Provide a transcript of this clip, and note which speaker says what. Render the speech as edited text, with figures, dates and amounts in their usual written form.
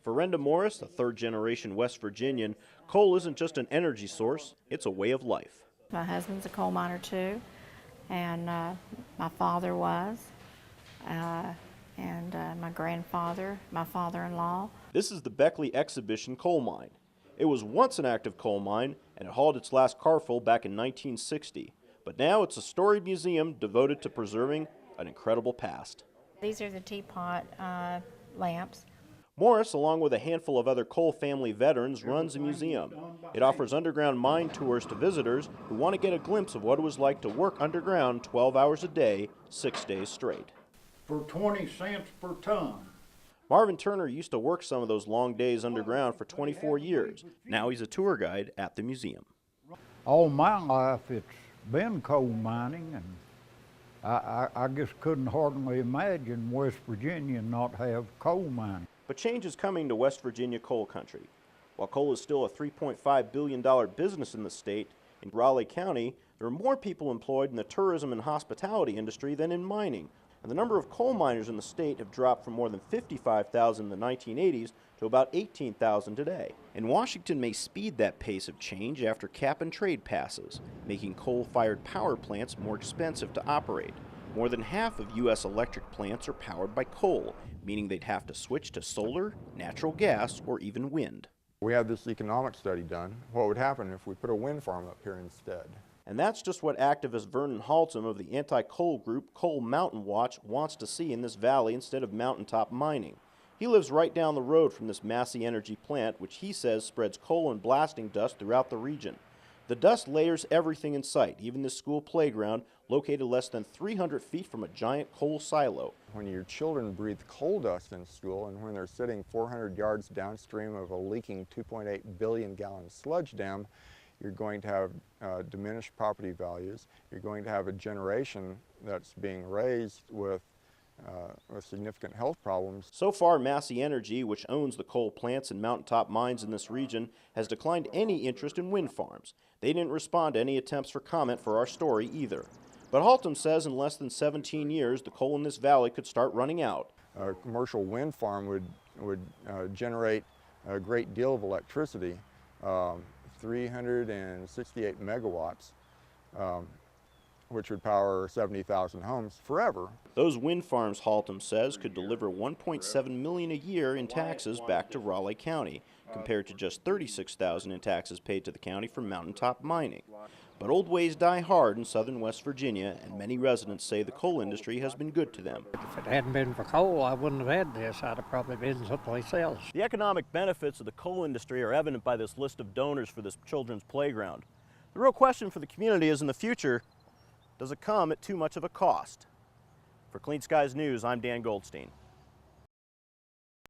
Speaker 1: For Renda Morris, a third-generation West Virginian, coal isn't just an energy source, it's a way of life.
Speaker 2: My husband's a coal miner too, and my father was, and my grandfather, my father-in-law.
Speaker 1: This is the Beckley Exhibition Coal Mine. It was once an active coal mine, and it hauled its last carful back in 1960. But now it's a storied museum devoted to preserving an incredible past.
Speaker 2: These are the teapot lamps.
Speaker 1: Morris, along with a handful of other coal family veterans, runs a museum. It offers underground mine tours to visitors who want to get a glimpse of what it was like to work underground 12 hours a day, 6 days straight.
Speaker 3: For 20 cents per ton.
Speaker 1: Marvin Turner used to work some of those long days underground for 24 years. Now he's a tour guide at the museum.
Speaker 3: All my life it's been coal mining, and I just couldn't hardly imagine West Virginia not have coal mining.
Speaker 1: But change is coming to West Virginia coal country. While coal is still a $3.5 billion business in the state, in Raleigh County, there are more people employed in the tourism and hospitality industry than in mining. And the number of coal miners in the state have dropped from more than 55,000 in the 1980s to about 18,000 today. And Washington may speed that pace of change after cap and trade passes, making coal-fired power plants more expensive to operate. More than half of U.S. electric plants are powered by coal, meaning they'd have to switch to solar, natural gas, or even wind.
Speaker 4: We had this economic study done. What would happen if we put a wind farm up here instead?
Speaker 1: And that's just what activist Vernon Haltom of the anti-coal group Coal Mountain Watch wants to see in this valley instead of mountaintop mining. He lives right down the road from this Massey Energy plant, which he says spreads coal and blasting dust throughout the region. The dust layers everything in sight, even this school playground, located less than 300 feet from a giant coal silo.
Speaker 4: When your children breathe coal dust in school, and when they're sitting 400 yards downstream of a leaking 2.8 billion gallon sludge dam, you're going to have diminished property values. You're going to have a generation that's being raised with significant health problems.
Speaker 1: So far, Massey Energy, which owns the coal plants and mountaintop mines in this region, has declined any interest in wind farms. They didn't respond to any attempts for comment for our story either. But Haltom says in less than 17 years, the coal in this valley could start running out.
Speaker 4: A commercial wind farm would generate a great deal of electricity, 368 megawatts, which would power 70,000 homes forever.
Speaker 1: Those wind farms, Haltom says, could deliver $1.7 million a year in taxes back to Raleigh County, compared to just $36,000 in taxes paid to the county for mountaintop mining. But old ways die hard in southern West Virginia, and many residents say the coal industry has been good to them.
Speaker 5: If it hadn't been for coal, I wouldn't have had this. I'd have probably been someplace else.
Speaker 1: The economic benefits of the coal industry are evident by this list of donors for this children's playground. The real question for the community is, in the future, does it come at too much of a cost? For Clean Skies News, I'm Dan Goldstein.